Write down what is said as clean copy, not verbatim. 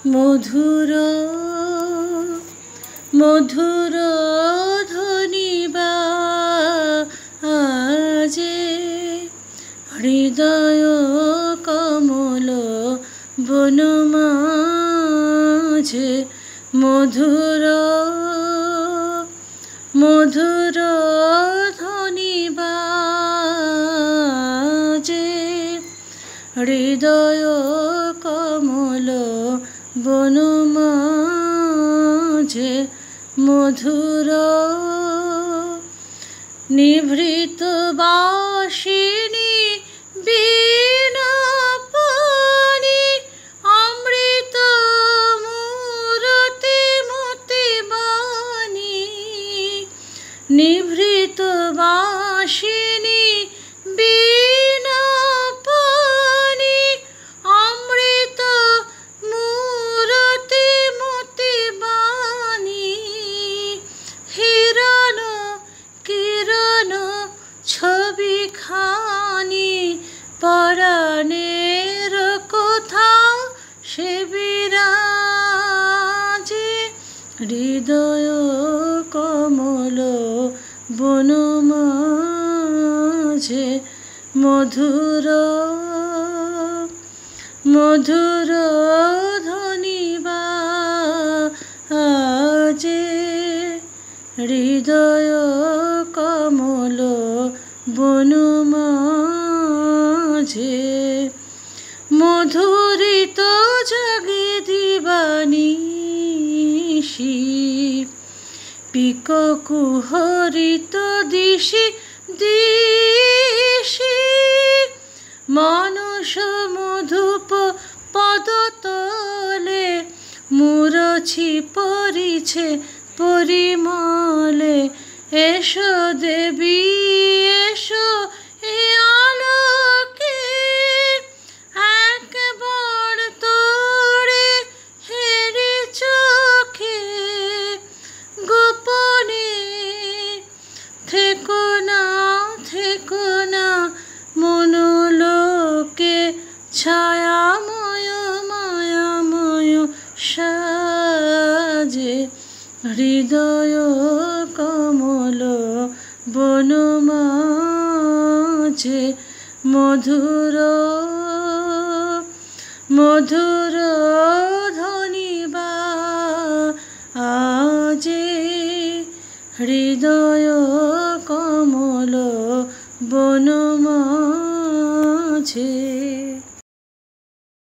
মধুর মধুর ধ্বনি বাজে হৃদয় কমল বন মাঝে মধুর মধুর ধ্বনি বাজে হৃদয় কমল বন মাঝে মধুর নিভৃত বাসিনী বীণা পানি অমৃত মূরতি মতি বাণী নিভৃত বাসিনী বীণা পানি অমৃত মূরতি মতি বাণী হিরণ কিরণ ছবি খানি পরাণের কোথাও সে বিরাজে হৃদয় কমল বন মাঝে মধুর মধুর ধ্বনি বাজে হৃদয় কমল বন মাঝে মধুরিত জাগে দিবানিশি পিক কুহরিত দিশি দিশি মানস মধুপ পদতলে মুরছি পরিছে পরিমলে এসো দেবী এসো এ আলোকে একবার তোরে হেরে চোখে গোপনে থেকো না মনোলোকে ছায়াময় মায়াময় সাজে হৃদয় কমল বন মাঝে মধুর মধুর ধ্বনি বাজে হৃদয় কমল বন মাঝে।